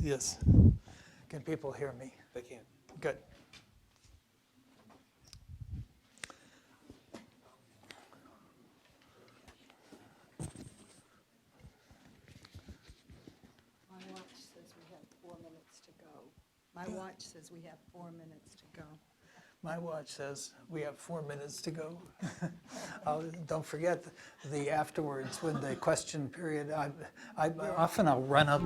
Yes. Can people hear me? They can. Good. My watch says we have 4 minutes to go. My watch says we have 4 minutes to go. My watch says we have 4 minutes to go. Don't forget the afterwards with the question period. Often I'll run up.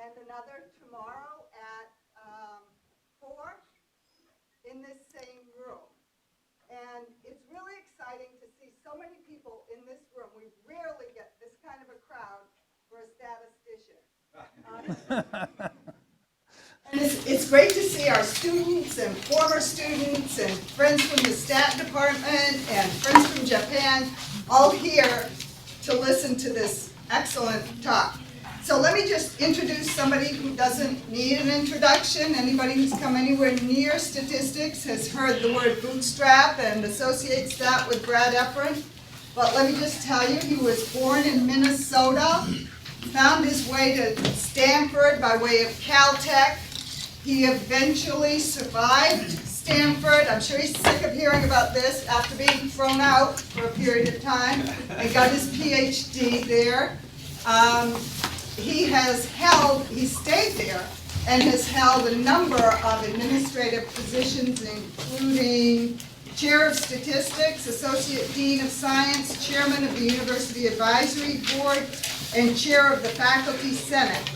And another tomorrow at 4 in this same room. And it's really exciting to see so many people in this room. We rarely get this kind of a crowd for a statistician. And it's great to see our students and former students and friends from the stat department and friends from Japan all here to listen to this excellent talk. So let me just introduce somebody who doesn't need an introduction. Anybody who's come anywhere near statistics has heard the word bootstrap and associates that with Brad Efron. But let me just tell you, he was born in Minnesota, found his way to Stanford by way of Caltech. He eventually survived Stanford. I'm sure he's sick of hearing about this after being thrown out for a period of time and got his PhD there. He stayed there and has held a number of administrative positions, including Chair of Statistics, Associate Dean of Science, Chairman of the University Advisory Board, and Chair of the Faculty Senate.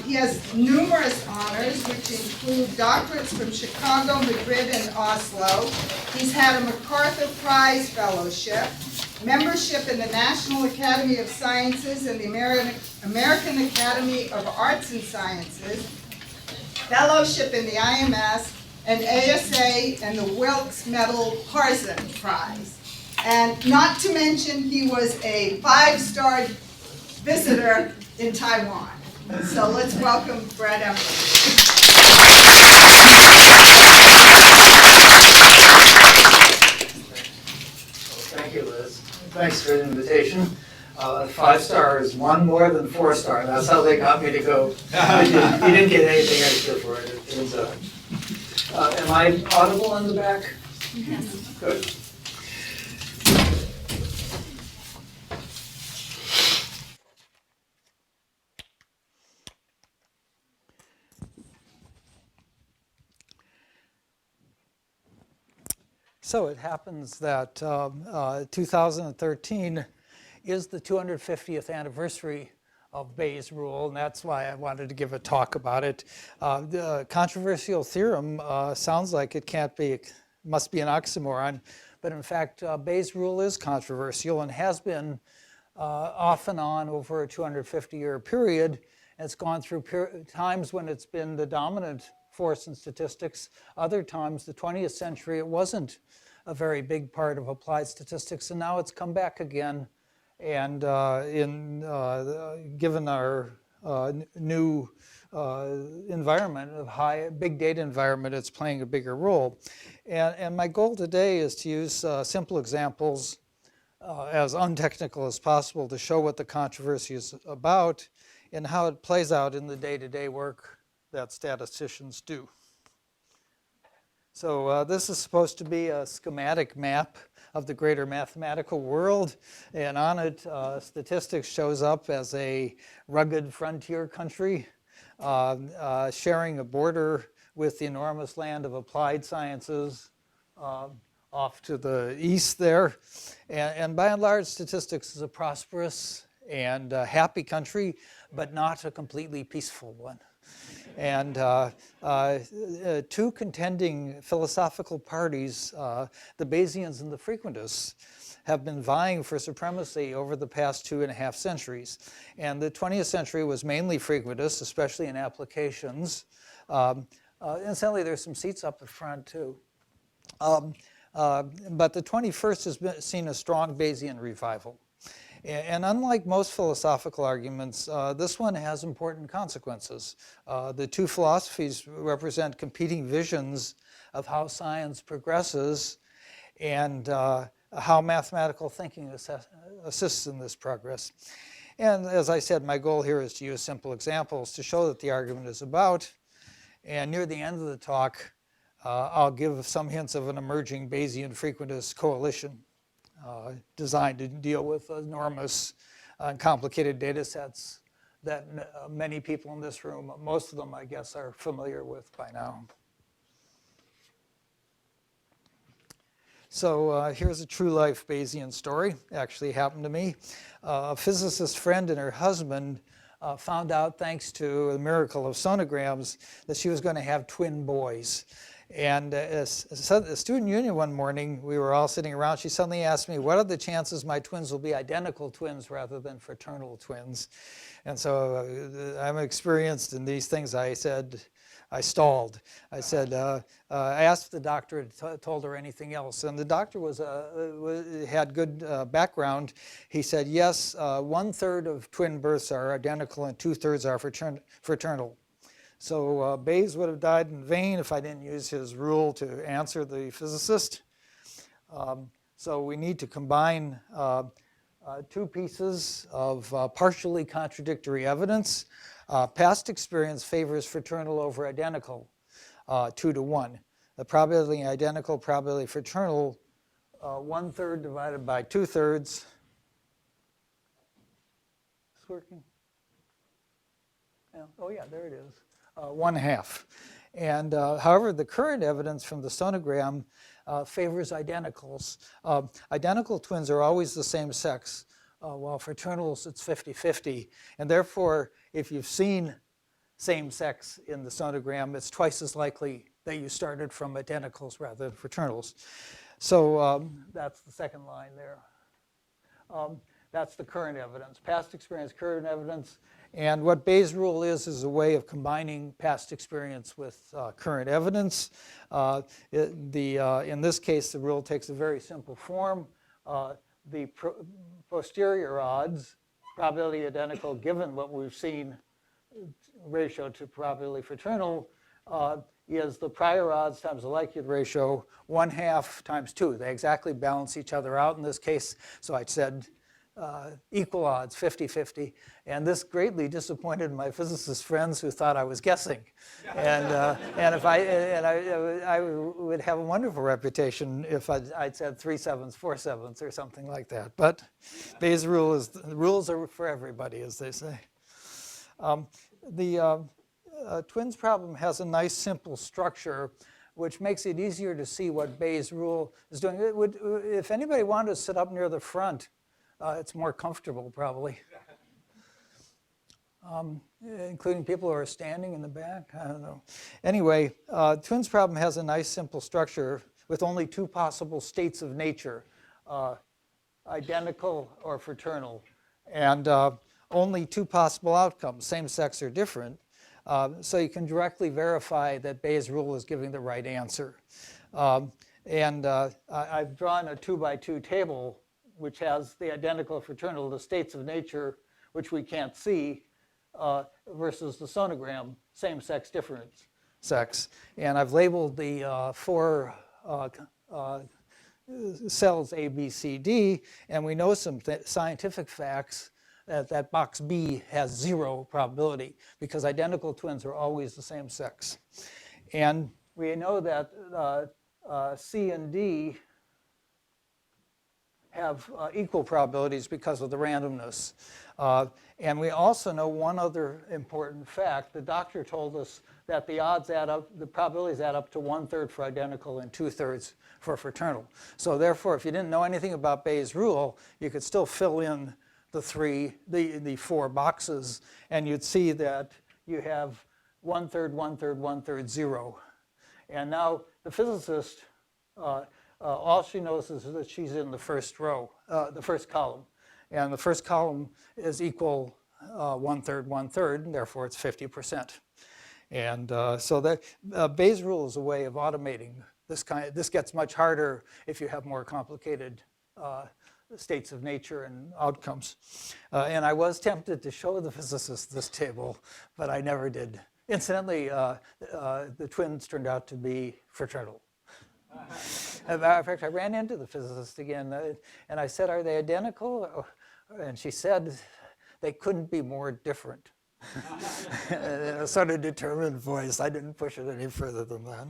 He has numerous honors, which include doctorates from Chicago, Madrid, and Oslo. He's had a MacArthur Prize Fellowship, membership in the National Academy of Sciences and the American Academy of Arts and Sciences, fellowship in the IMS, and ASA and the Wilkes Medal Parson Prize. And not to mention, he was a 5-star visitor in Taiwan. So let's welcome Brad Efron. Thank you, Liz. Thanks for the invitation. 5-star is one more than 4-star. That's how they got me to go. You didn't get anything extra for it. It turns out. Am I audible in the back? Yes. Good. So it happens that 2013 is the 250th anniversary of Bayes' rule, and that's why I wanted to give a talk about it. The controversial theorem sounds like it must be an oxymoron, but in fact, Bayes' rule is controversial and has been off and on over a 250-year period. It's gone through times when it's been the dominant force in statistics. Other times, the 20th century, it wasn't a very big part of applied statistics, and now it's come back again. And given our new environment of big data environment, it's playing a bigger role. And my goal today is to use simple examples as untechnical as possible to show what the controversy is about and how it plays out in the day-to-day work that statisticians do. So this is supposed to be a schematic map of the greater mathematical world, and on it, statistics shows up as a rugged frontier country sharing a border with the enormous land of applied sciences off to the east there. And by and large, statistics is a prosperous and happy country, but not a completely peaceful one. And two contending philosophical parties, the Bayesians and the frequentists, have been vying for supremacy over the past 2.5 centuries. And the 20th century was mainly frequentist, especially in applications. Incidentally, there's some seats up at front too. But the 21st has seen a strong Bayesian revival. And unlike most philosophical arguments, this one has important consequences. The two philosophies represent competing visions of how science progresses and how mathematical thinking assists in this progress. And as I said, my goal here is to use simple examples to show that the argument is about. And near the end of the talk, I'll give some hints of an emerging Bayesian frequentist coalition designed to deal with enormous and complicated data sets that many people in this room, most of them I guess, are familiar with by now. So here's a true life Bayesian story. Actually happened to me. A physicist friend and her husband found out, thanks to the miracle of sonograms, that she was going to have twin boys. And as a student union one morning, we were all sitting around, she suddenly asked me, what are the chances my twins will be identical twins rather than fraternal twins? And so I'm experienced in these things. I said, I stalled. I said, I asked the doctor, told her anything else. And the doctor had good background. He said, yes, 1/3 of twin births are identical and 2/3 are fraternal. So Bayes would have died in vain if I didn't use his rule to answer the physicist. So we need to combine two pieces of partially contradictory evidence. Past experience favors fraternal over identical, 2-to-1. The probability identical, probability fraternal, 1/3 divided by 2/3. Is this working? Yeah. Oh yeah, there it is. 1/2. And however, the current evidence from the sonogram favors identicals. Identical twins are always the same sex, while fraternals it's 50-50. And therefore, if you've seen same sex in the sonogram, it's twice as likely that you started from identicals rather than fraternals. So that's the second line there. That's the current evidence. Past experience, current evidence. And what Bayes' rule is a way of combining past experience with current evidence. In this case, the rule takes a very simple form. The posterior odds, probability identical given what we've seen ratio to probability fraternal is the prior odds times the likelihood ratio, 1/2 times 2. They exactly balance each other out in this case. So I said equal odds, 50-50. And this greatly disappointed my physicist friends who thought I was guessing. And if I would have a wonderful reputation if I'd said 3/7, 4/7 or something like that. But Bayes' rule the rules are for everybody, as they say. The twins problem has a nice simple structure which makes it easier to see what Bayes' rule is doing. If anybody wanted to sit up near the front, it's more comfortable probably. Including people who are standing in the back, I don't know. Anyway, twins problem has a nice simple structure with only two possible states of nature, identical or fraternal, and only two possible outcomes, same sex or different. So you can directly verify that Bayes' rule is giving the right answer. I've drawn a 2x2 table which has the identical fraternal, the states of nature, which we can't see, versus the sonogram, same sex, different sex. And I've labeled the four cells A, B, C, D, and we know some scientific facts that box B has 0 probability because identical twins are always the same sex. And we know that C and D have equal probabilities because of the randomness. And we also know one other important fact. The doctor told us that the odds add up, the probabilities add up to 1/3 for identical and 2/3 for fraternal. So therefore, if you didn't know anything about Bayes' rule, you could still fill in the four boxes, and you'd see that you have 1/3, 1/3, 1/3, 0. And now the physicist, all she knows is that she's in the first row, the first column. And the first column is equal 1/3, 1/3, and therefore it's 50%. And so that Bayes' rule is a way of automating this kind. This gets much harder if you have more complicated states of nature and outcomes. And I was tempted to show the physicists this table, but I never did. Incidentally, the twins turned out to be fraternal. In fact, I ran into the physicist again, and I said, "Are they identical?" And she said, "They couldn't be more different." In a sort of determined voice. I didn't push it any further than that.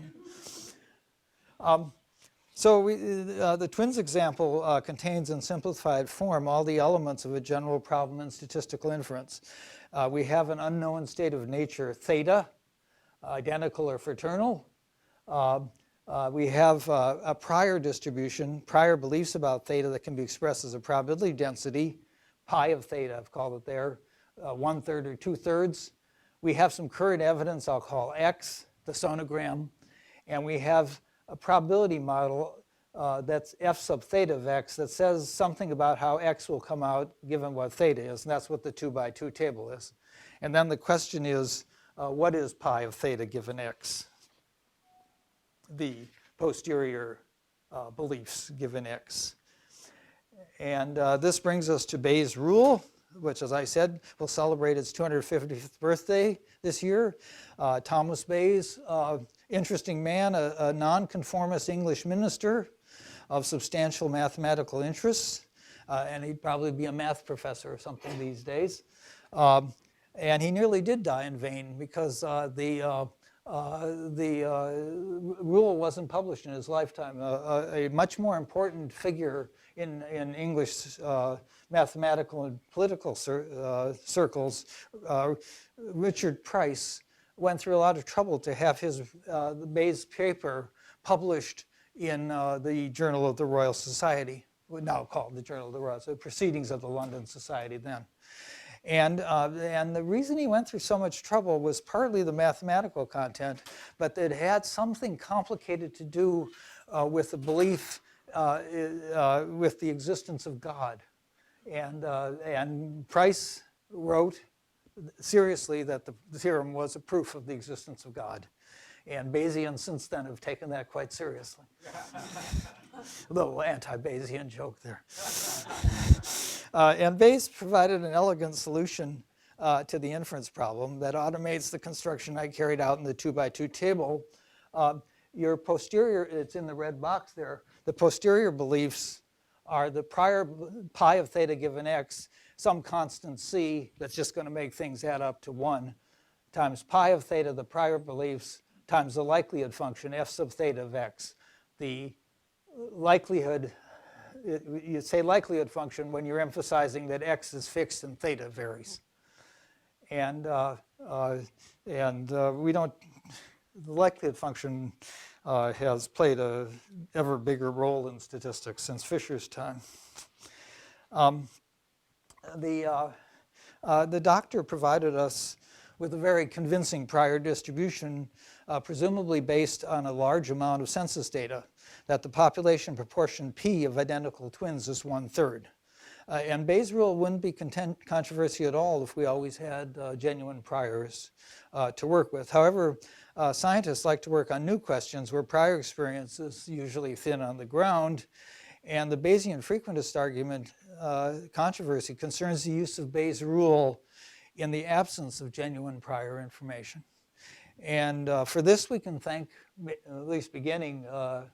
So the twins example contains in simplified form all the elements of a general problem in statistical inference. We have an unknown state of nature, theta, identical or fraternal. We have a prior distribution, prior beliefs about theta that can be expressed as a probability density, pi of theta, I've called it there, 1/3 or 2/3. We have some current evidence I'll call X, the sonogram, and we have a probability model that's F sub theta of X that says something about how X will come out given what theta is, and that's what the 2x2 table is. And then the question is, what is pi of theta given X? The posterior beliefs given X. And this brings us to Bayes' rule, which, as I said, will celebrate its 250th birthday this year. Thomas Bayes, interesting man, a nonconformist English minister of substantial mathematical interests, and he'd probably be a math professor or something these days. And he nearly did die in vain because the rule wasn't published in his lifetime. A much more important figure in English mathematical and political circles, Richard Price, went through a lot of trouble to have his Bayes paper published in the Journal of the Royal Society, now called the Journal of the Royal Society, Proceedings of the London Society then. And the reason he went through so much trouble was partly the mathematical content, but it had something complicated to do with the belief with the existence of God. And Price wrote seriously that the theorem was a proof of the existence of God. And Bayesians since then have taken that quite seriously. A little anti-Bayesian joke there. And Bayes provided an elegant solution to the inference problem that automates the construction I carried out in the 2x2 table. Your posterior, it's in the red box there, the posterior beliefs are the prior pi of theta given x, some constant c that's just going to make things add up to 1, times pi of theta, the prior beliefs, times the likelihood function, f sub theta of x. The likelihood, you say likelihood function when you're emphasizing that x is fixed and theta varies. And we don't, the likelihood function has played a ever bigger role in statistics since Fisher's time. The doctor provided us with a very convincing prior distribution, presumably based on a large amount of census data, that the population proportion P of identical twins is 1/3. And Bayes' rule wouldn't be controversy at all if we always had genuine priors to work with. However, scientists like to work on new questions where prior experience is usually thin on the ground. And the Bayesian frequentist argument controversy concerns the use of Bayes' rule in the absence of genuine prior information. And for this we can thank, at least beginning,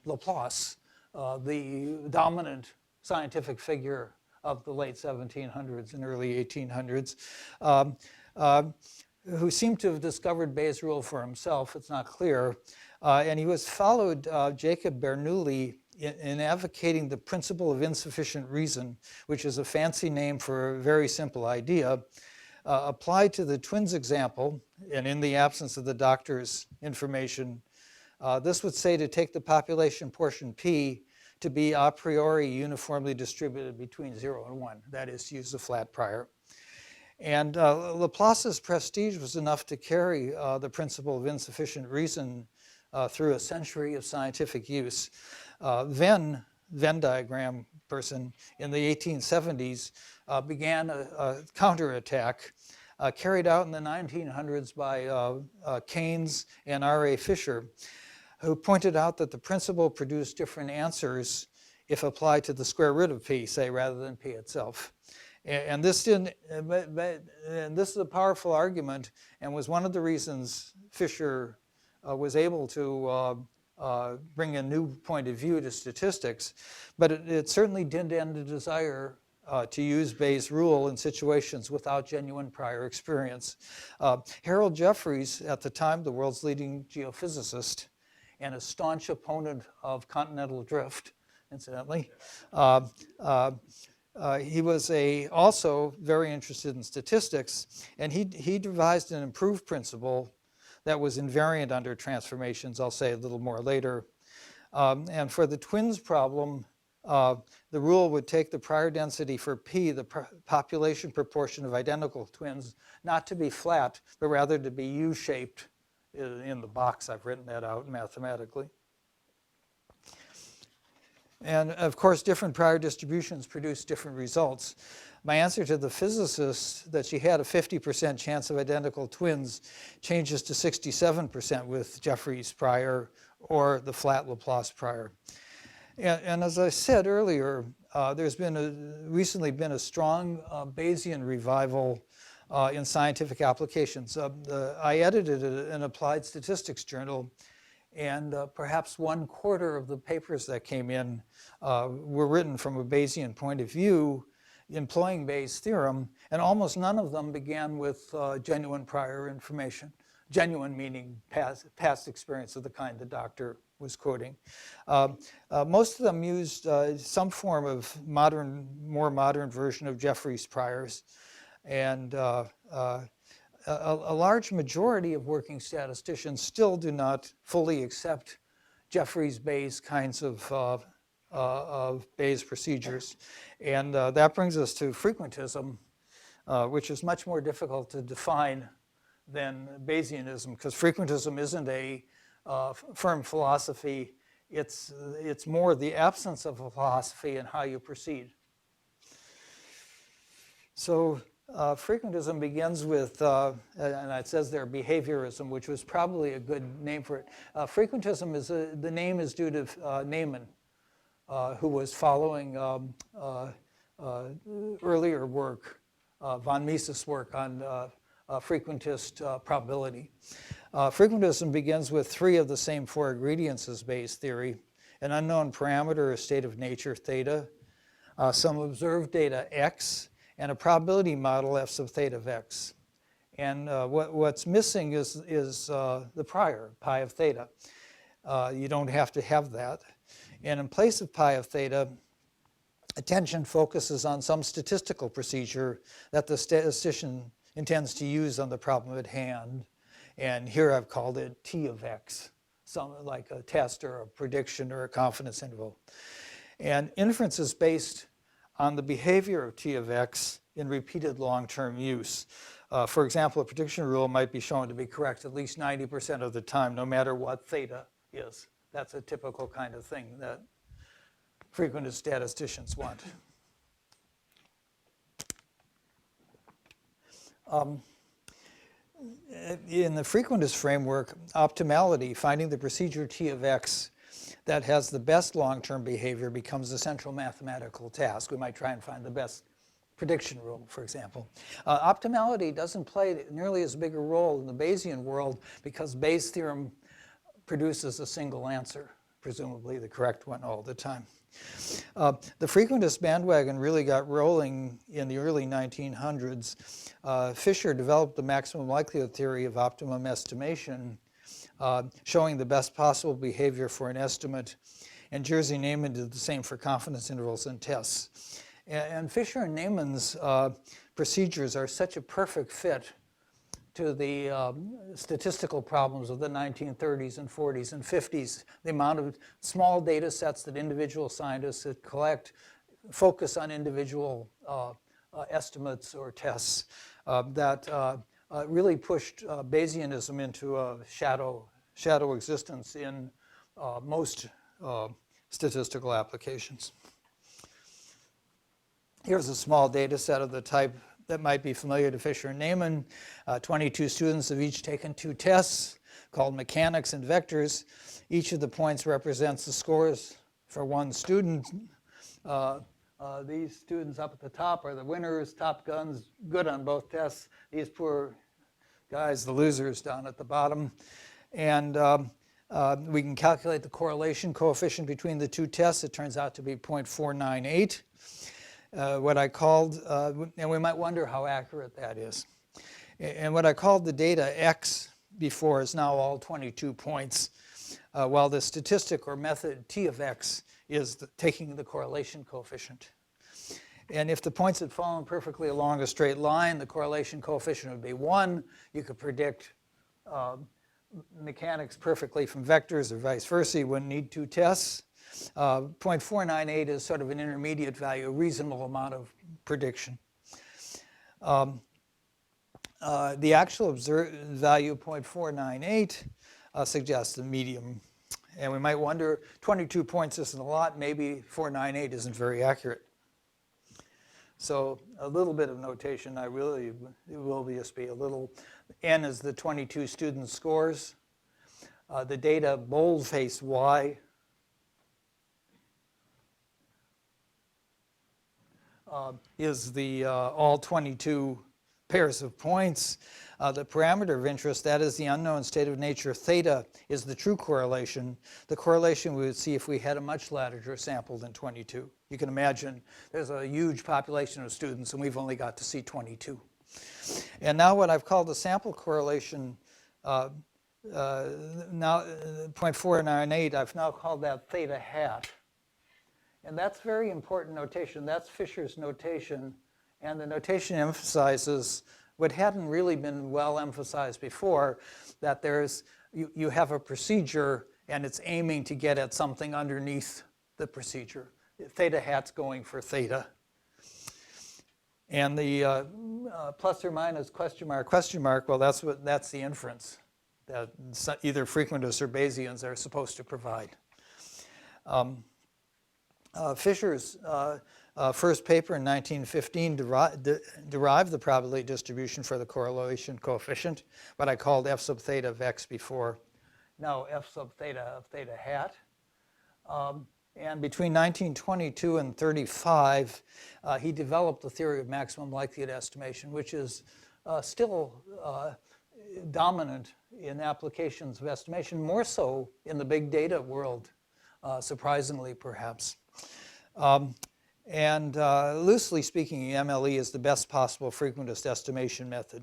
Laplace, the dominant scientific figure of the late 1700s and early 1800s, who seemed to have discovered Bayes' rule for himself. It's not clear. And he was followed Jacob Bernoulli in advocating the principle of insufficient reason, which is a fancy name for a very simple idea. Applied to the twins example, and in the absence of the doctor's information, this would say to take the population portion P to be a priori uniformly distributed between 0 and 1, that is, to use a flat prior. And Laplace's prestige was enough to carry the principle of insufficient reason through a century of scientific use. Venn diagram person in the 1870s began a counterattack carried out in the 1900s by Keynes and R.A. Fisher, who pointed out that the principle produced different answers if applied to the square root of P, say, rather than P itself. And this is a powerful argument and was one of the reasons Fisher was able to bring a new point of view to statistics, but it certainly didn't end the desire to use Bayes' rule in situations without genuine prior experience. Harold Jeffreys, at the time the world's leading geophysicist and a staunch opponent of continental drift, incidentally, he was also very interested in statistics, and he devised an improved principle that was invariant under transformations. I'll say a little more later. And for the twins problem, the rule would take the prior density for P, the population proportion of identical twins, not to be flat, but rather to be U-shaped. In the box, I've written that out mathematically. And of course, different prior distributions produce different results. My answer to the physicist that she had a 50% chance of identical twins changes to 67% with Jeffreys' prior or the flat Laplace prior. And as I said earlier, there's been recently been a strong Bayesian revival in scientific applications. I edited an applied statistics journal, and perhaps 1/4 of the papers that came in were written from a Bayesian point of view, employing Bayes' theorem, and almost none of them began with genuine prior information. Genuine meaning past experience of the kind the doctor was quoting. Most of them used some form of more modern version of Jeffreys' priors. And a large majority of working statisticians still do not fully accept Jeffreys' Bayes kinds of Bayes procedures. And that brings us to frequentism, which is much more difficult to define than Bayesianism, because frequentism isn't a firm philosophy. It's more the absence of a philosophy and how you proceed. So frequentism begins with, and it says there, behaviorism, which was probably a good name for it. Frequentism is the name is due to Neyman, who was following earlier work von Mises' work on frequentist probability. Frequentism begins with 3 of the same 4 ingredients as Bayes' theory: an unknown parameter or state of nature, theta, some observed data, x, and a probability model, f sub theta of x. And what's missing is the prior, pi of theta. You don't have to have that. And in place of pi of theta, attention focuses on some statistical procedure that the statistician intends to use on the problem at hand. And here I've called it T of x, something like a test or a prediction or a confidence interval. And inference is based on the behavior of T of x in repeated long-term use. For example, a prediction rule might be shown to be correct at least 90% of the time, no matter what theta is. That's a typical kind of thing that frequentist statisticians want. In the frequentist framework, optimality, finding the procedure T of x that has the best long-term behavior, becomes a central mathematical task. We might try and find the best prediction rule, for example. Optimality doesn't play nearly as big a role in the Bayesian world because Bayes' theorem produces a single answer, presumably the correct one all the time. The frequentist bandwagon really got rolling in the early 1900s. Fisher developed the maximum likelihood theory of optimum estimation, showing the best possible behavior for an estimate, and Jerzy Neyman did the same for confidence intervals and tests. And Fisher and Neyman's procedures are such a perfect fit to the statistical problems of the 1930s and 40s and 50s, the amount of small data sets that individual scientists that collect, focus on individual estimates or tests that really pushed Bayesianism into a shadow existence in most statistical applications. Here's a small data set of the type that might be familiar to Fisher and Neyman. 22 students have each taken 2 tests called mechanics and vectors. Each of the points represents the scores for one student. These students up at the top are the winners, top guns, good on both tests. These poor guys, the losers down at the bottom. And we can calculate the correlation coefficient between the 2 tests. It turns out to be 0.498. What I called, and we might wonder how accurate that is. And what I called the data X before is now all 22 points, while the statistic or method T of X is taking the correlation coefficient. And if the points had fallen perfectly along a straight line, the correlation coefficient would be 1. You could predict mechanics perfectly from vectors or vice versa. You wouldn't need 2 tests. 0.498 is sort of an intermediate value, a reasonable amount of prediction. The actual observed value, 0.498, suggests a medium. And we might wonder, 22 points isn't a lot, maybe 498 isn't very accurate. So a little bit of notation, it will just be a little. N is the 22 student scores. The data boldface Y is the all 22 pairs of points. The parameter of interest, that is the unknown state of nature, theta, is the true correlation. The correlation we would see if we had a much larger sample than 22. You can imagine there's a huge population of students and we've only got to see 22. And now what I've called the sample correlation, now 0.498, I've now called that theta hat. And that's very important notation. That's Fisher's notation. And the notation emphasizes what hadn't really been well emphasized before, that you have a procedure and it's aiming to get at something underneath the procedure. Theta hat's going for theta. And the plus or minus question mark, well, that's the inference that either frequentists or Bayesians are supposed to provide. Fisher's first paper in 1915 derived the probability distribution for the correlation coefficient, what I called f sub theta of x before, now f sub theta of theta hat. And between 1922 and 35, he developed the theory of maximum likelihood estimation, which is still dominant in applications of estimation, more so in the big data world, surprisingly perhaps. And loosely speaking, MLE is the best possible frequentist estimation method.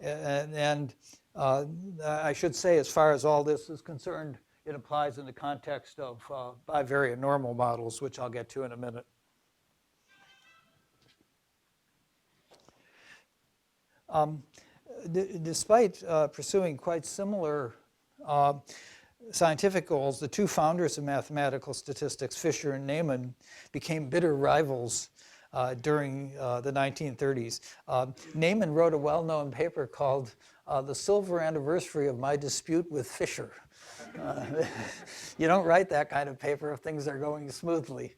And I should say, as far as all this is concerned, it applies in the context of bivariate normal models, which I'll get to in a minute. Despite pursuing quite similar scientific goals, the two founders of mathematical statistics, Fisher and Neyman, became bitter rivals during the 1930s. Neyman wrote a well-known paper called The Silver Anniversary of My Dispute with Fisher. You don't write that kind of paper if things are going smoothly.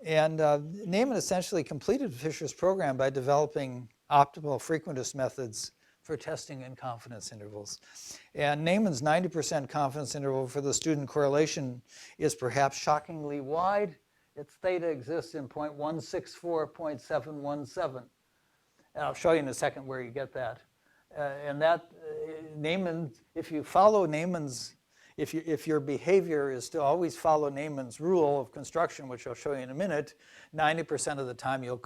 Neyman essentially completed Fisher's program by developing optimal frequentist methods for testing in confidence intervals. And Neyman's 90% confidence interval for the student correlation is perhaps shockingly wide. Its theta exists in 0.164, 0.717. And I'll show you in a second where you get that. And that, Neyman, if you follow Neyman's, if your behavior is to always follow Neyman's rule of construction, which I'll show you in a minute, 90% of the time you'll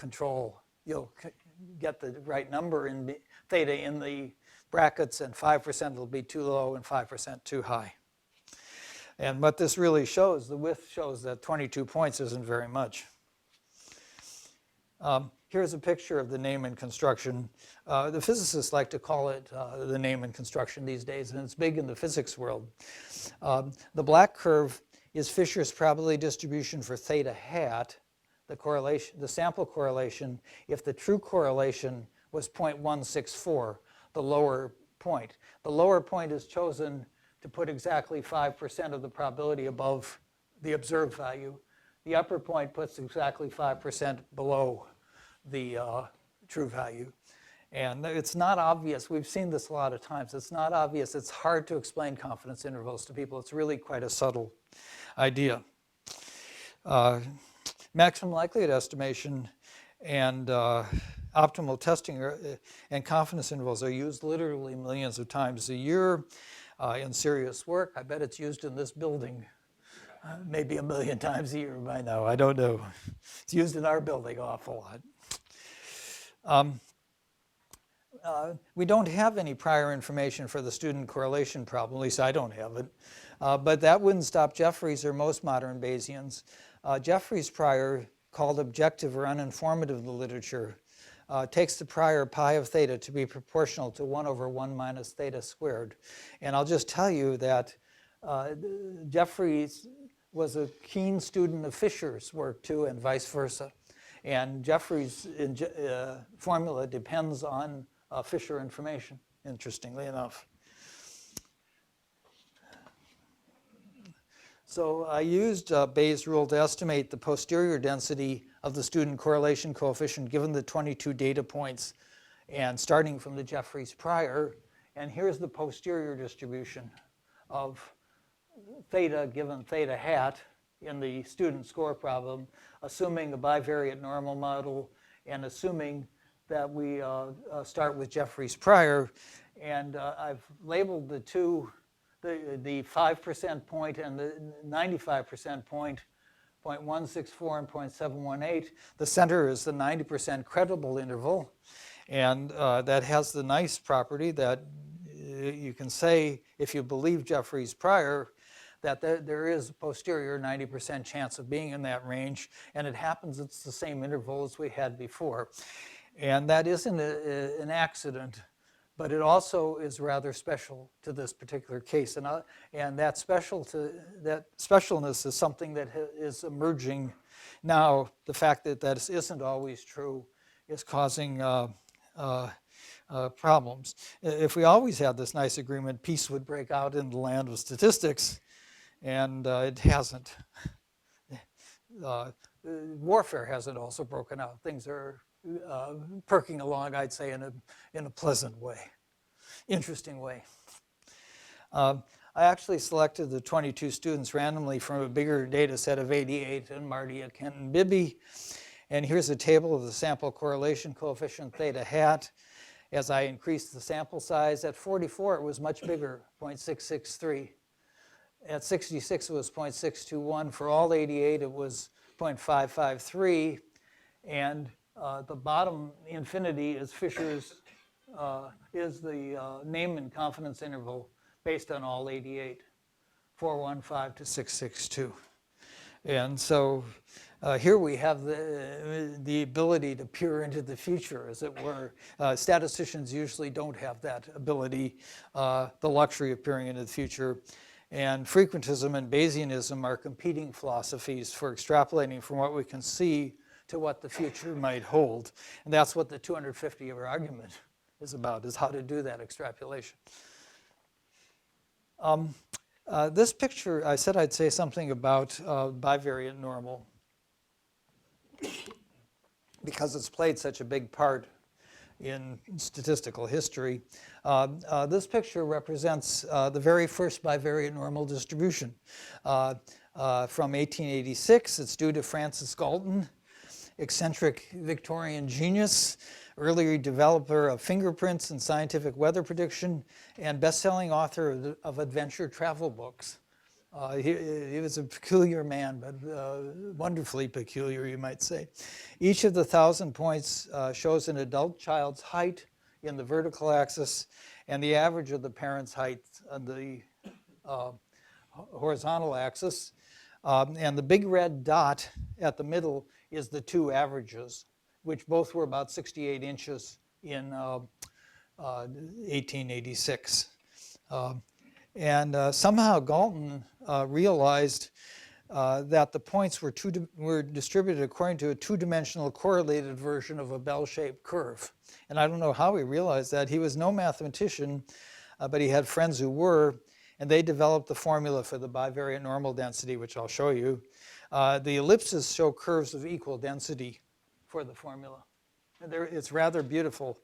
get the right number in theta in the brackets, and 5% will be too low and 5% too high. And what this really shows, the width shows that 22 points isn't very much. Here's a picture of the Neyman construction. The physicists like to call it the Neyman construction these days, and it's big in the physics world. The black curve is Fisher's probability distribution for theta hat, the correlation, the sample correlation, if the true correlation was 0.164, the lower point. The lower point is chosen to put exactly 5% of the probability above the observed value. The upper point puts exactly 5% below the true value. And it's not obvious. We've seen this a lot of times. It's not obvious. It's hard to explain confidence intervals to people. It's really quite a subtle idea. Maximum likelihood estimation and optimal testing and confidence intervals are used literally millions of times a year in serious work. I bet it's used in this building maybe 1 million times a year by now. I don't know. It's used in our building an awful lot. We don't have any prior information for the student correlation problem, at least I don't have it. But that wouldn't stop Jeffreys or most modern Bayesians. Jeffreys' prior, called objective or uninformative in the literature, takes the prior pi of theta to be proportional to 1/1 minus theta squared. And I'll just tell you that Jeffreys was a keen student of Fisher's work too, and vice versa. And Jeffreys' formula depends on Fisher information, interestingly enough. So I used Bayes' rule to estimate the posterior density of the student correlation coefficient given the 22 data points and starting from the Jeffreys prior. And here's the posterior distribution of theta given theta hat in the student score problem, assuming a bivariate normal model and assuming that we start with Jeffreys prior. And I've labeled the two, the 5% point and the 95% point, 0.164 and 0.718. The center is the 90% credible interval. And that has the nice property that you can say, if you believe Jeffreys prior, that there is a posterior 90% chance of being in that range. And it happens it's the same interval as we had before. And that isn't an accident, but it also is rather special to this particular case. And that specialness is something that is emerging now. The fact that this isn't always true is causing problems. If we always had this nice agreement, peace would break out in the land of statistics, and it hasn't. Warfare hasn't also broken out. Things are perking along, I'd say, in a pleasant way, interesting way. I I actually selected the 22 students randomly from a bigger data set of 88 and Marty at Kent and Bibby. And here's a table of the sample correlation coefficient theta hat. As I increased the sample size, at 44 it was much bigger, 0.663. At 66 it was 0.621. For all 88 it was 0.553. And the bottom infinity is Fisher's, is the name and confidence interval based on all 88, 415 to 662. And so here we have the ability to peer into the future, as it were. Statisticians usually don't have that ability, the luxury of peering into the future. And frequentism and Bayesianism are competing philosophies for extrapolating from what we can see to what the future might hold. And that's what the 250-hour argument is about, is how to do that extrapolation. This picture, I said I'd say something about bivariate normal because it's played such a big part in statistical history. This picture represents the very first bivariate normal distribution. From 1886, it's due to Francis Galton, eccentric Victorian genius, early developer of fingerprints and scientific weather prediction, and best-selling author of adventure travel books. He was a peculiar man, but wonderfully peculiar, you might say. Each of the 1,000 points shows an adult child's height in the vertical axis and the average of the parent's height on the horizontal axis. And the big red dot at the middle is the two averages, which both were about 68 inches in 1886. And somehow Galton realized that the points were distributed according to a two-dimensional correlated version of a bell-shaped curve. And I don't know how he realized that. He was no mathematician, but he had friends who were, and they developed the formula for the bivariate normal density, which I'll show you. The ellipses show curves of equal density for the formula. It's rather beautiful.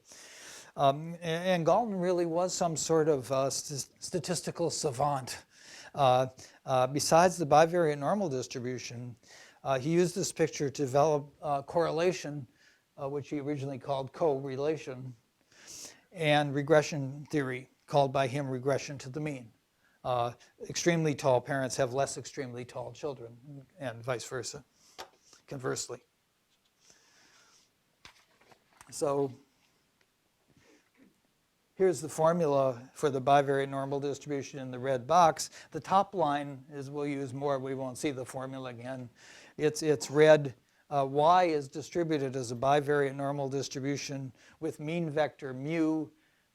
And Galton really was some sort of statistical savant. Besides the bivariate normal distribution, he used this picture to develop correlation, which he originally called correlation, and regression theory, called by him regression to the mean. Extremely tall parents have less extremely tall children, and vice versa, conversely. So here's the formula for the bivariate normal distribution in the red box. The top line is, we'll use more, we won't see the formula again. It's red. Y is distributed as a bivariate normal distribution with mean vector mu,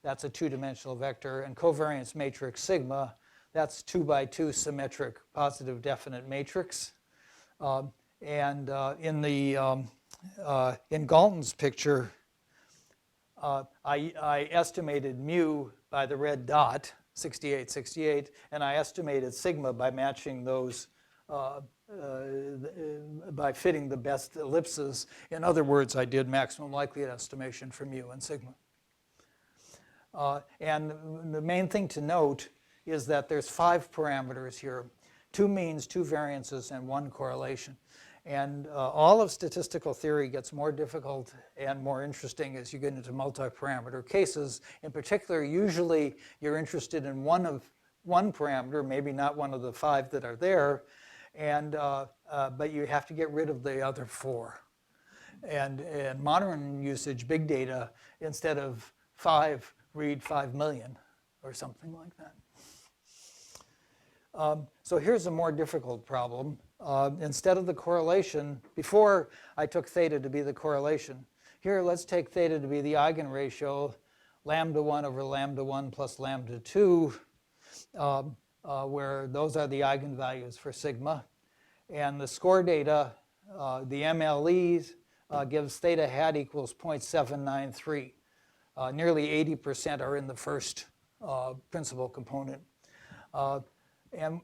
that's a two-dimensional vector, and covariance matrix sigma, that's 2 by 2 symmetric positive definite matrix. In Galton's picture, I estimated mu by the red dot, 68, 68, and I estimated sigma by matching those, by fitting the best ellipses. In other words, I did maximum likelihood estimation for mu and sigma. And the main thing to note is that there's 5 parameters here, 2 means, 2 variances, and 1 correlation. And all of statistical theory gets more difficult and more interesting as you get into multi-parameter cases. In particular, usually you're interested in one parameter, maybe not one of the 5 that are there, and but you have to get rid of the other 4. And in modern usage, big data, instead of 5, read 5 million or something like that. So here's a more difficult problem. Instead of the correlation, before I took theta to be the correlation. Here, let's take theta to be the eigenratio, lambda 1 over lambda 1 plus lambda 2, where those are the eigenvalues for sigma. And the score data, the MLEs, gives theta hat equals 0.793. Nearly 80% are in the first principal component. And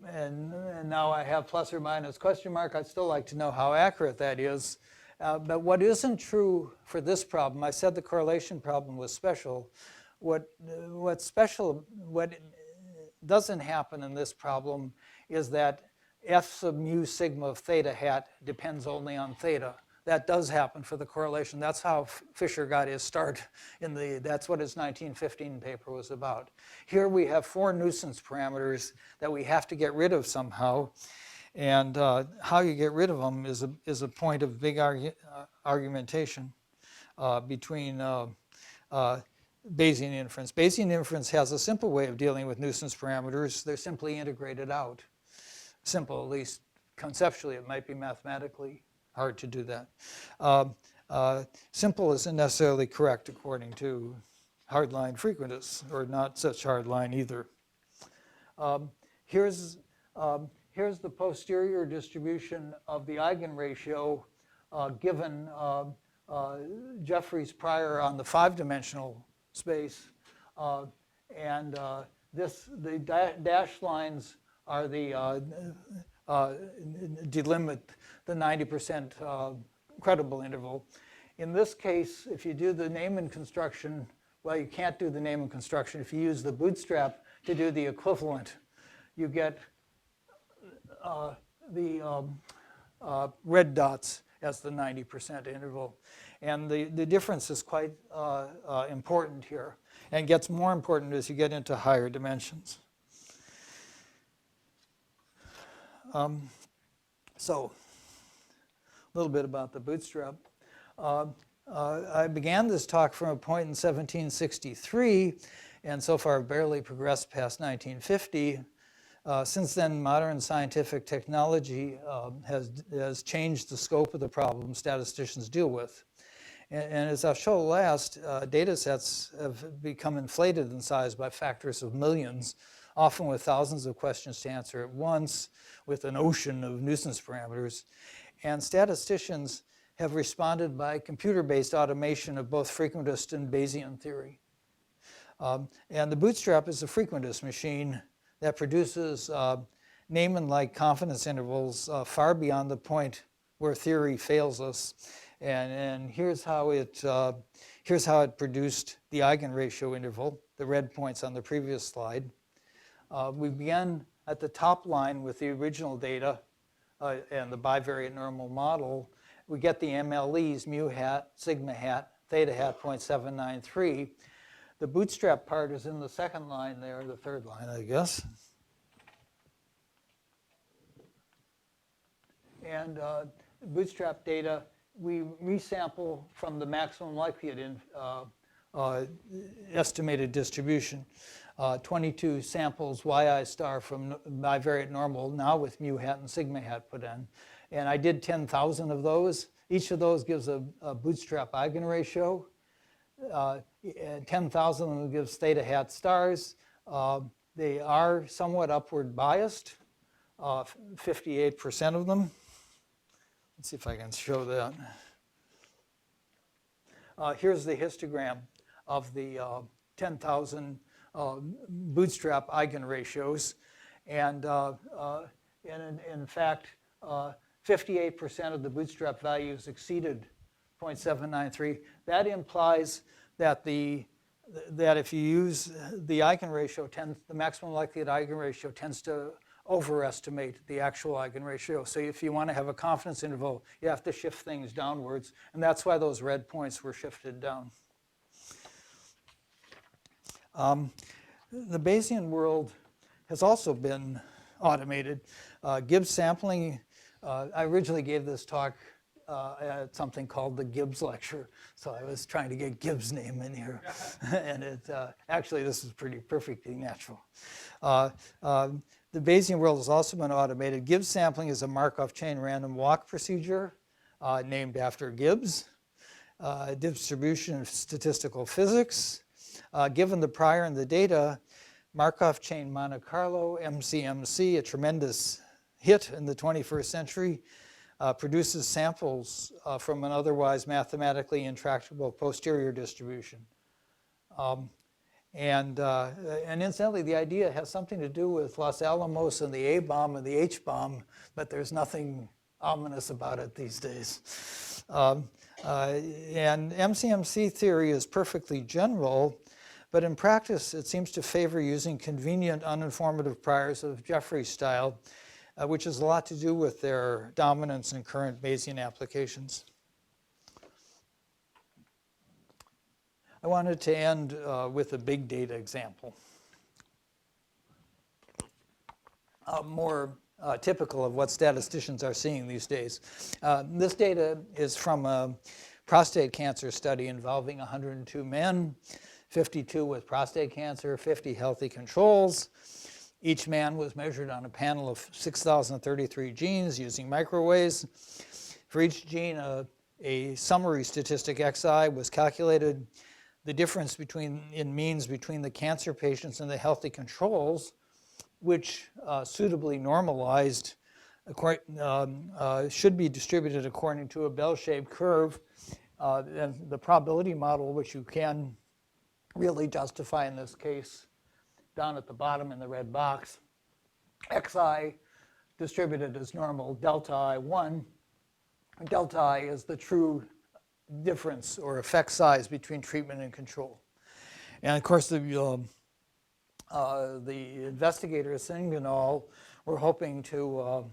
now I have plus or minus question mark. I'd still like to know how accurate that is. But what isn't true for this problem, I said the correlation problem was special. What doesn't happen in this problem is that F sub mu sigma of theta hat depends only on theta. That does happen for the correlation. That's how Fisher got his start that's what his 1915 paper was about. Here we have 4 nuisance parameters that we have to get rid of somehow. And how you get rid of them is a point of big argumentation between Bayesian inference. Bayesian inference has a simple way of dealing with nuisance parameters. They're simply integrated out. Simple, at least conceptually. It might be mathematically hard to do that. Simple isn't necessarily correct according to hardline frequentists, or not such hardline either. Here's the posterior distribution of the eigenratio given Jeffrey's prior on the 5-dimensional space. The dashed lines are the delimit the 90% credible interval. In this case, if you do the Neyman construction, well, you can't do the Neyman construction. If you use the Bootstrap to do the equivalent, you get the red dots as the 90% interval. And the difference is quite important here, and gets more important as you get into higher dimensions. So, a little bit about the Bootstrap. I began this talk from a point in 1763, and so far barely progressed past 1950. Since then, modern scientific technology has changed the scope of the problem statisticians deal with. And as I'll show last, data sets have become inflated in size by factors of millions, often with thousands of questions to answer at once, with an ocean of nuisance parameters. And statisticians have responded by computer-based automation of both frequentist and Bayesian theory. And the Bootstrap is a frequentist machine that produces Neyman-like confidence intervals far beyond the point where theory fails us. And here's how it produced the eigenratio interval, the red points on the previous slide. We began at the top line with the original data and the bivariate normal model. We get the MLEs, mu hat, sigma hat, theta hat, 0.793. The Bootstrap part is in the second line there, the third line, I guess. And Bootstrap data, we resample from the maximum likelihood estimated distribution. 22 samples yi star from bivariate normal, now with mu hat and sigma hat put in. And I did 10,000 of those. Each of those gives a Bootstrap eigenratio. 10,000 of them gives theta hat stars. They are somewhat upward biased, 58% of them. Let's see if I can show that. Here's the histogram of the 10,000 Bootstrap eigenratios. And in fact, 58% of the Bootstrap values exceeded 0.793. That implies that if you use the eigenratio, the maximum likelihood eigenratio tends to overestimate the actual eigenratio. So if you want to have a confidence interval, you have to shift things downwards. And that's why those red points were shifted down. The Bayesian world has also been automated. Gibbs sampling, I originally gave this talk at something called the Gibbs lecture. So I was trying to get Gibbs' name in here. And actually, this is pretty perfectly natural. The Bayesian world has also been automated. Gibbs sampling is a Markov chain random walk procedure named after Gibbs. Distribution of statistical physics. Given the prior and the data, Markov chain Monte Carlo, MCMC, a tremendous hit in the 21st century, produces samples from an otherwise mathematically intractable posterior distribution. And incidentally, the idea has something to do with Los Alamos and the A-bomb and the H-bomb, but there's nothing ominous about it these days. And MCMC theory is perfectly general, But in practice, it seems to favor using convenient, uninformative priors of Jeffrey's style, which has a lot to do with their dominance in current Bayesian applications. I wanted to end with a big data example. More typical of what statisticians are seeing these days. This data is from a prostate cancer study involving 102 men, 52 with prostate cancer, 50 healthy controls. Each man was measured on a panel of 6,033 genes using microwaves. For each gene, a summary statistic xi was calculated. The difference in means between the cancer patients and the healthy controls, which suitably normalized, should be distributed according to a bell-shaped curve. And the probability model, which you can really justify in this case, down at the bottom in the red box, xi distributed as normal, delta I1. Delta I is the true difference or effect size between treatment and control. And of course, the investigators in all were hoping to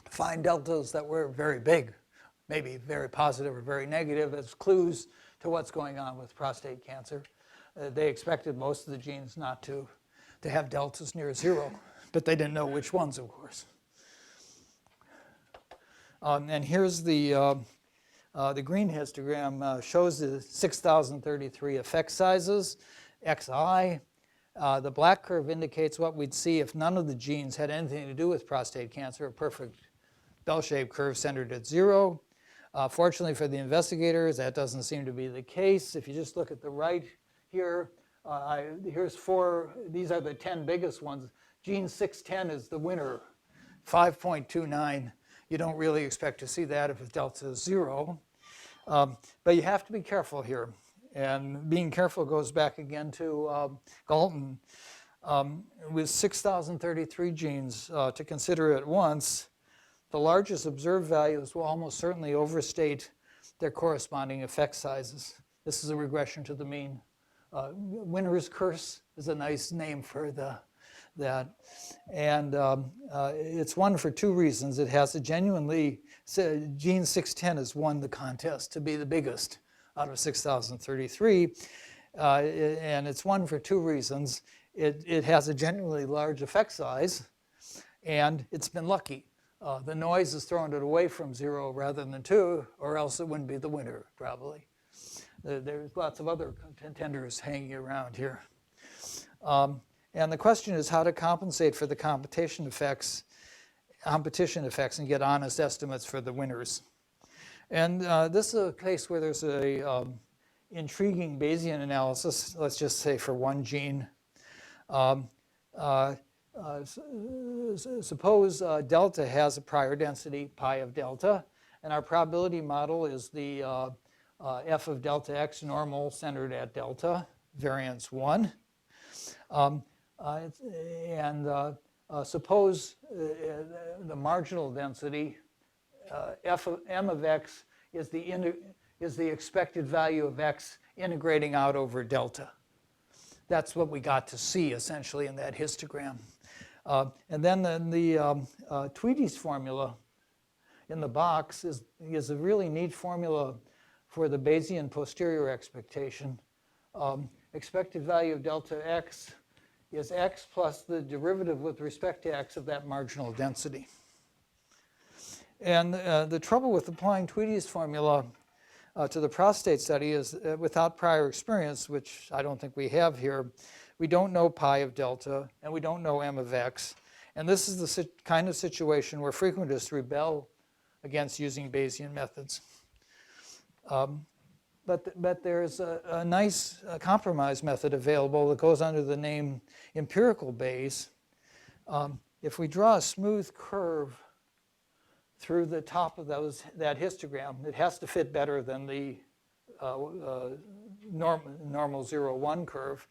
find deltas that were very big, maybe very positive or very negative, as clues to what's going on with prostate cancer. They expected most of the genes not to have deltas near zero, but they didn't know which ones, of course. And here's the green histogram shows the 6,033 effect sizes, xi. The black curve indicates what we'd see if none of the genes had anything to do with prostate cancer, a perfect bell-shaped curve centered at zero. Fortunately for the investigators, that doesn't seem to be the case. If you just look at the right here, here's these are the 10 biggest ones. Gene 610 is the winner, 5.29. You don't really expect to see that if the delta is zero. But you have to be careful here. And being careful goes back again to Galton. With 6,033 genes to consider at once, the largest observed values will almost certainly overstate their corresponding effect sizes. This is a regression to the mean. Winner's curse is a nice name for that. And it's won for two reasons. It has a genuinely, gene 610 has won the contest to be the biggest out of 6,033. And it's won for two reasons. It has a genuinely large effect size, and it's been lucky. The noise has thrown it away from zero rather than two, or else it wouldn't be the winner, probably. There's lots of other contenders hanging around here. And the question is how to compensate for the competition effects and get honest estimates for the winners. And this is a case where there's a intriguing Bayesian analysis, let's just say for one gene. Suppose delta has a prior density, pi of delta, and our probability model is the f of delta x normal centered at delta, variance 1. Suppose the marginal density, m of x, is the expected value of x integrating out over delta. That's what we got to see, essentially, in that histogram. And then the Tweedy's formula in the box is a really neat formula for the Bayesian posterior expectation. Expected value of delta x is x plus the derivative with respect to x of that marginal density. And the trouble with applying Tweedy's formula to the prostate study is without prior experience, which I don't think we have here, we don't know pi of delta, and we don't know m of x. And this is the kind of situation where frequentists rebel against using Bayesian methods. But there's a nice compromise method available that goes under the name empirical Bayes. If we draw a smooth curve through the top of that histogram, it has to fit better than the normal 0, 1 curve.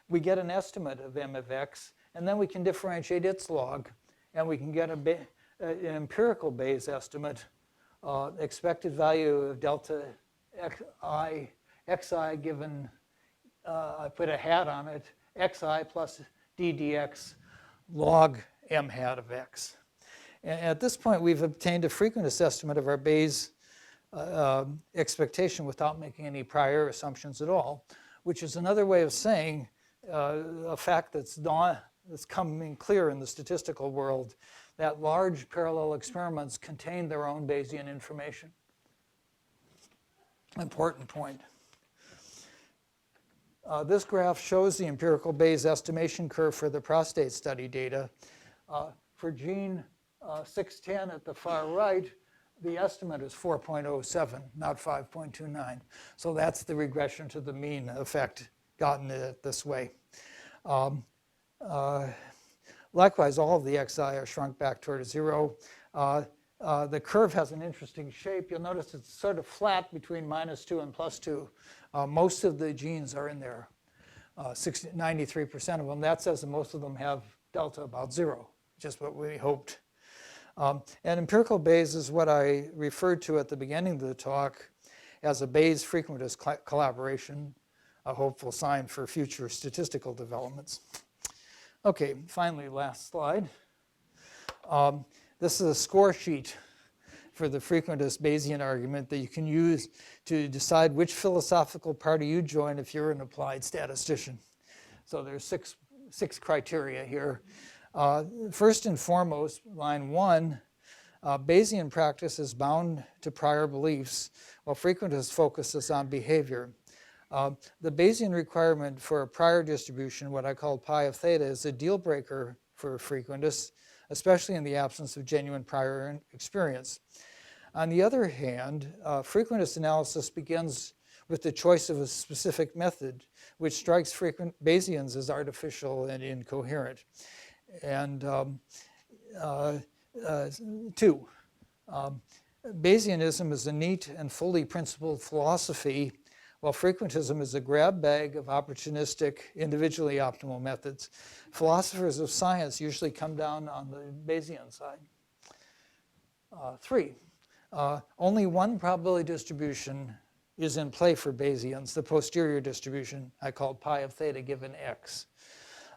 We get an estimate of m of x, and then we can differentiate its log, and we can get an empirical Bayes estimate, expected value of delta xi given I put a hat on it, xi plus ddx log m hat of x. And at this point, we've obtained a frequentist estimate of our Bayes expectation without making any prior assumptions at all, which is another way of saying a fact that's coming clear in the statistical world, that large parallel experiments contain their own Bayesian information. Important point. This graph shows the empirical Bayes estimation curve for the prostate study data. For gene 610 at the far right, the estimate is 4.07, not 5.29. So that's the regression to the mean effect gotten it this way. Likewise, all of the xi are shrunk back toward 0. The curve has an interesting shape. You'll notice it's sort of flat between -2 and +2. Most of the genes are in there, 93% of them. That says that most of them have delta about 0, just what we hoped. And empirical Bayes is what I referred to at the beginning of the talk as a Bayes frequentist collaboration, a hopeful sign for future statistical developments. Okay, finally, last slide. This is a score sheet for the frequentist Bayesian argument that you can use to decide which philosophical party you join if you're an applied statistician. So there's six criteria here. First and foremost, line 1, Bayesian practice is bound to prior beliefs, while frequentist focuses on behavior. The Bayesian requirement for a prior distribution, what I call pi of theta, is a deal breaker for frequentists, especially in the absence of genuine prior experience. On the other hand, frequentist analysis begins with the choice of a specific method, which strikes frequent Bayesians as artificial and incoherent. And 2, Bayesianism is a neat and fully principled philosophy, while frequentism is a grab bag of opportunistic, individually optimal methods. Philosophers of science usually come down on the Bayesian side. 3, only one probability distribution is in play for Bayesians, the posterior distribution I called pi of theta given x.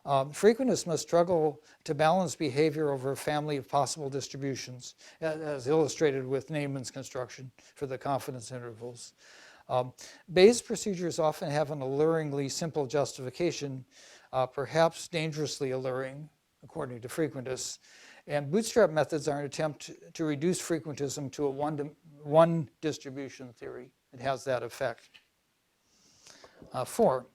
Frequentists must struggle to balance behavior over a family of possible distributions, as illustrated with Neyman's construction for the confidence intervals. Bayes procedures often have an alluringly simple justification, perhaps dangerously alluring, according to frequentists. And bootstrap methods are an attempt to reduce frequentism to a one distribution theory. It has that effect. 4,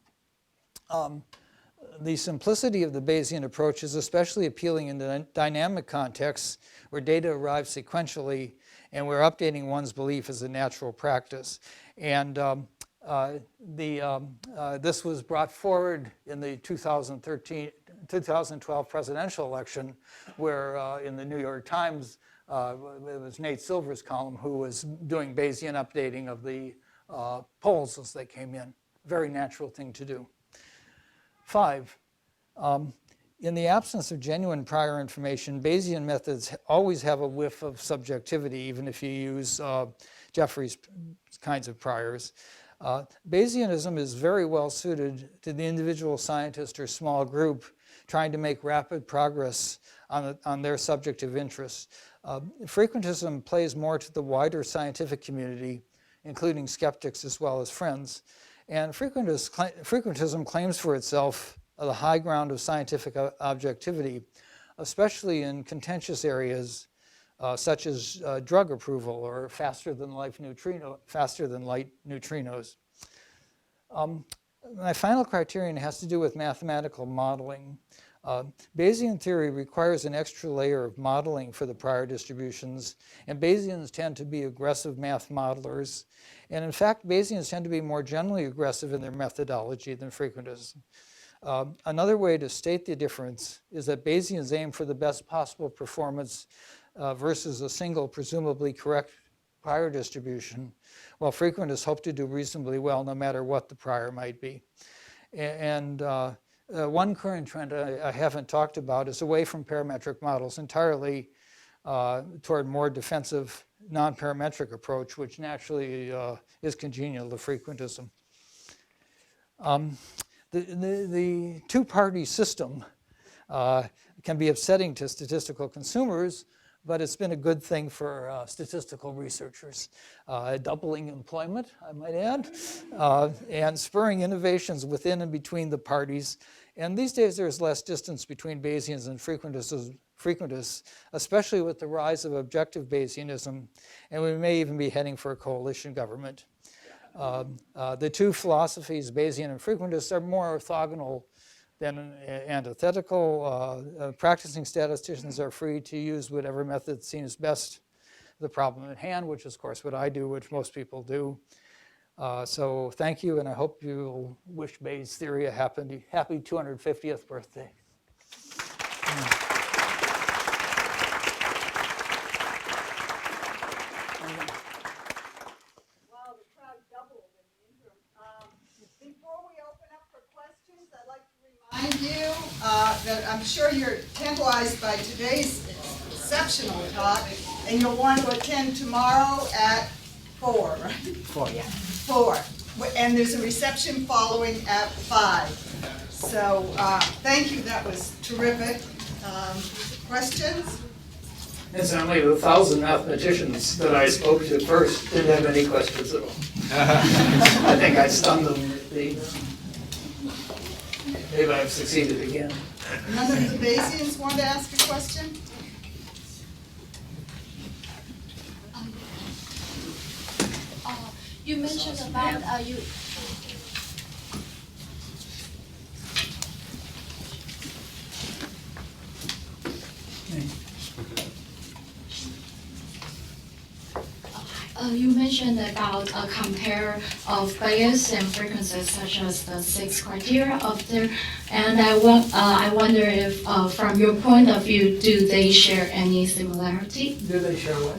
the simplicity of the Bayesian approach is especially appealing in the dynamic contexts where data arrive sequentially and where updating one's belief is a natural practice. And this was brought forward in the 2012 presidential election, where in the New York Times, it was Nate Silver's column who was doing Bayesian updating of the polls as they came in. Very natural thing to do. 5, in the absence of genuine prior information, Bayesian methods always have a whiff of subjectivity, even if you use Jeffrey's kinds of priors. Bayesianism is very well suited to the individual scientist or small group trying to make rapid progress on their subjective interests. Frequentism plays more to the wider scientific community, including skeptics as well as friends. And frequentism claims for itself the high ground of scientific objectivity, especially in contentious areas such as drug approval or faster than light neutrinos. My final criterion has to do with mathematical modeling. Bayesian theory requires an extra layer of modeling for the prior distributions, and Bayesians tend to be aggressive math modelers. And in fact, Bayesians tend to be more generally aggressive in their methodology than frequentists. Another way to state the difference is that Bayesians aim for the best possible performance versus a single, presumably correct prior distribution, while frequentists hope to do reasonably well no matter what the prior might be. And one current trend I haven't talked about is away from parametric models entirely toward more defensive non-parametric approach, which naturally is congenial to frequentism. The two-party system can be upsetting to statistical consumers, but it's been a good thing for statistical researchers, doubling employment, I might add, and spurring innovations within and between the parties. And these days there's less distance between Bayesians and frequentists, especially with the rise of objective Bayesianism, and we may even be heading for a coalition government. The two philosophies, Bayesian and frequentist, are more orthogonal than antithetical. Practicing statisticians are free to use whatever method seems best the problem at hand, which is, of course, what I do, which most people do. So thank you, and I hope you'll wish Bayes' theory a happy 250th birthday. Wow, the crowd doubled in the interim. Before we open up for questions, I'd like to remind you that I'm sure you're tantalized by today's exceptional talk, and you'll want to attend tomorrow at 4, right? 4, yeah. 4. And there's a reception following at 5. So thank you, that was terrific. Questions? Incidentally, the 1,000 mathematicians that I spoke to first didn't have any questions at all. I think I stunned them. Maybe I've succeeded again. None of the Bayesians want to ask a question? You mentioned about you. You mentioned about a compare of bias and frequencies, such as the 6 criteria of there, and I wonder if, from your point of view, do they share any similarity? Do they share what?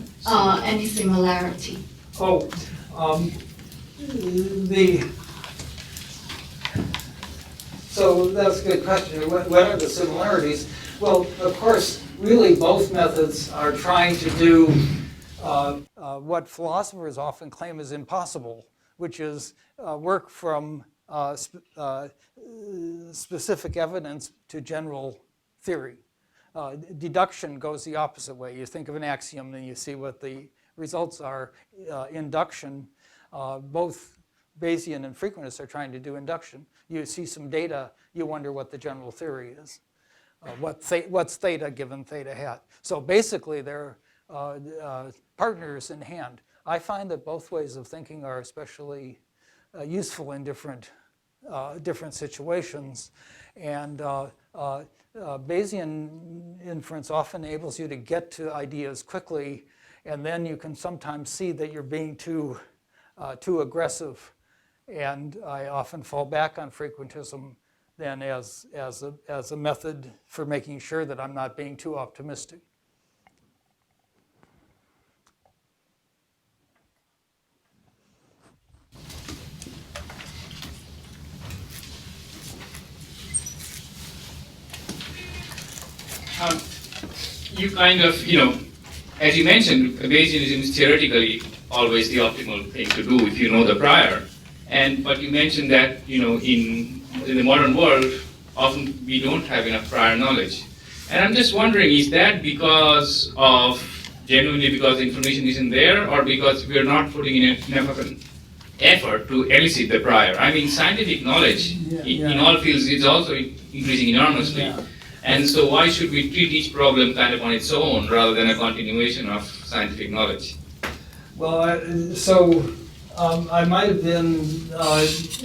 Any similarity? Oh, so that's a good question. What are the similarities? Well, of course, really both methods are trying to do what philosophers often claim is impossible, which is work from specific evidence to general theory. Deduction goes the opposite way. You think of an axiom and you see what the results are. Induction, both Bayesian and frequentists are trying to do induction. You see some data, you wonder what the general theory is. What's theta given theta hat? So basically they're partners in hand. I find that both ways of thinking are especially useful in different situations. And Bayesian inference often enables you to get to ideas quickly, and then you can sometimes see that you're being too aggressive. And I often fall back on frequentism then as a method for making sure that I'm not being too optimistic. You kind of, as you mentioned, Bayesianism is theoretically always the optimal thing to do if you know the prior. But you mentioned that, in the modern world, often we don't have enough prior knowledge. And I'm just wondering, is that genuinely because the information isn't there, or because we're not putting in enough of an effort to elicit the prior? I mean, scientific knowledge in all fields is also increasing enormously. Yeah. And so why should we treat each problem kind of on its own rather than a continuation of scientific knowledge? Well, I might have been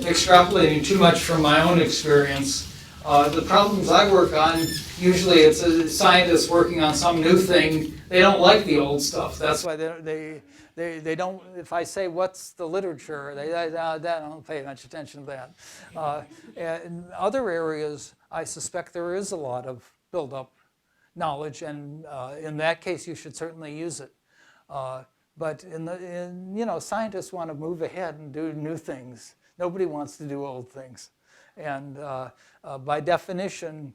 extrapolating too much from my own experience. The problems I work on, usually it's a scientist working on some new thing. They don't like the old stuff. That's why they don't, if I say what's the literature, they don't pay much attention to that. In other areas, I suspect there is a lot of build-up knowledge, and in that case, you should certainly use it. But scientists want to move ahead and do new things. Nobody wants to do old things. And by definition,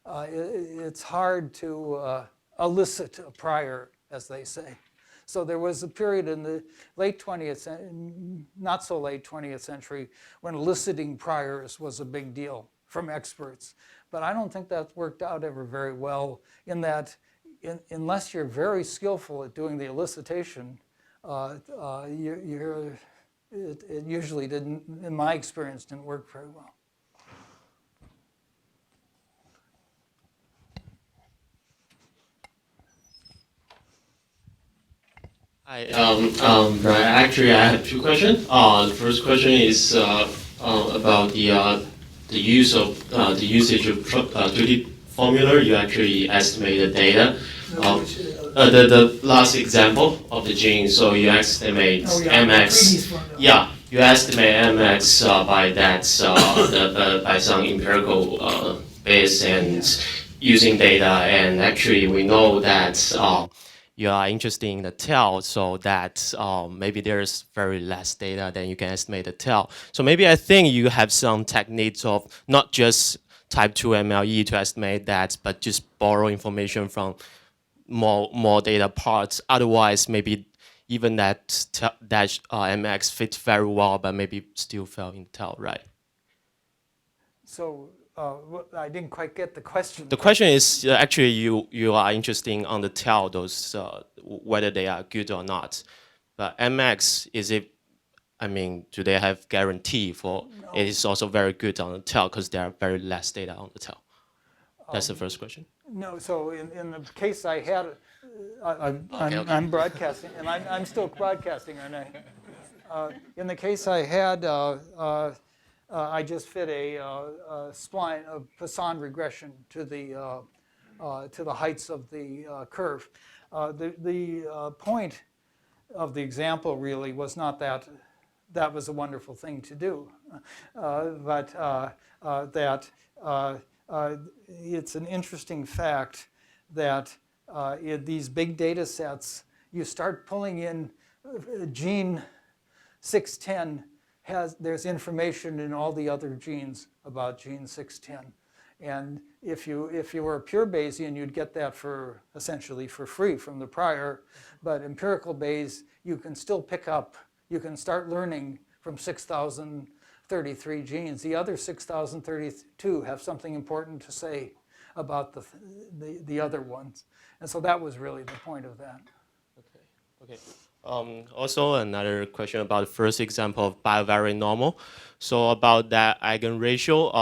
it's hard to elicit a prior, as they say. So there was a period in the late 20th, not so late 20th century, when eliciting priors was a big deal from experts. But I don't think that worked out ever very well in that unless you're very skillful at doing the elicitation, it usually didn't, in my experience, didn't work very well. Hi, Brian. Actually, I have two questions. The first question is about the usage of duty formula. You actually estimate the data. The last example of the gene. So you estimate MX. Yeah, you estimate MX by that by some empirical base and using data. And actually, we know that. You are interested in the tail, so that maybe there's very less data than you can estimate the tail. So maybe I think you have some techniques of not just type 2 MLE to estimate that, but just borrow information from more data parts. Otherwise, maybe even that MX fits very well, but maybe still fell in tail, right? So I didn't quite get the question. The question is actually you are interested on the tail, those whether they are good or not. But MX, do they have guarantee for No. it is also very good on the tail because there are very less data on the tail? That's the first question. No, so in the case I had, Okay. I'm broadcasting, and I'm still broadcasting, aren't I? In the case I had, I just fit a spline, a Poisson regression to the heights of the curve. The point of the example really was not that that was a wonderful thing to do, but that it's an interesting fact that in these big data sets, you start pulling in gene 610 there's information in all the other genes about gene 610. And if you were a pure Bayesian, you'd get that essentially for free from the prior. But empirical Bayes, you can still pick up, you can start learning from 6,033 genes. The other 6,032 have something important to say about the other ones. And so that was really the point of that. Okay. Also, another question about the first example of bivariate normal. So about that eigenratio,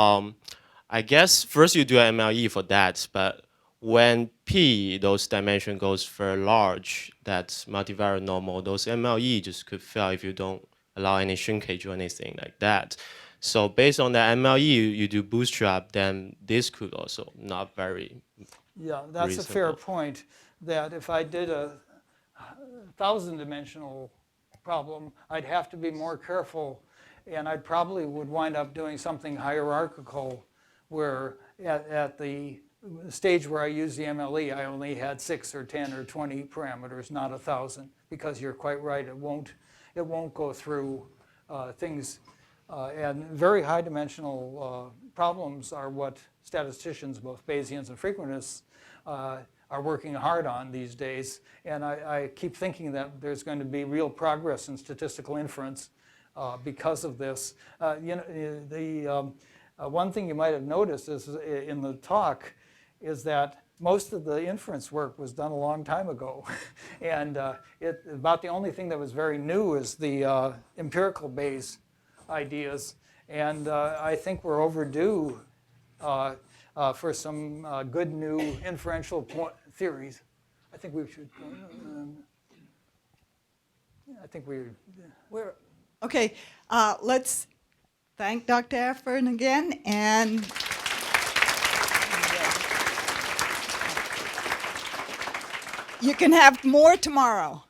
I guess first you do an MLE for that, but when P, those dimension goes very large, that's multivariate normal, those MLE just could fail if you don't allow any shrinkage or anything like that. So based on that MLE, you do Bootstrap, then this could also not very Yeah, that's a fair point, that if I did a 1,000-dimensional problem, I'd have to be more careful, and I probably would wind up doing something hierarchical where at the stage where I use the MLE, I only had 6 or 10 or 20 parameters, not 1,000, because you're quite right, it won't go through things. And very high-dimensional problems are what statisticians, both Bayesians and frequentists, are working hard on these days. And I keep thinking that there's going to be real progress in statistical inference because of this. One thing you might have noticed is in the talk is that most of the inference work was done a long time ago. And about the only thing that was very new is the empirical Bayes ideas. And I think we're overdue for some good new inferential theories. I think we should. I think We're okay. Let's thank Dr. Efron again, and you can have more tomorrow.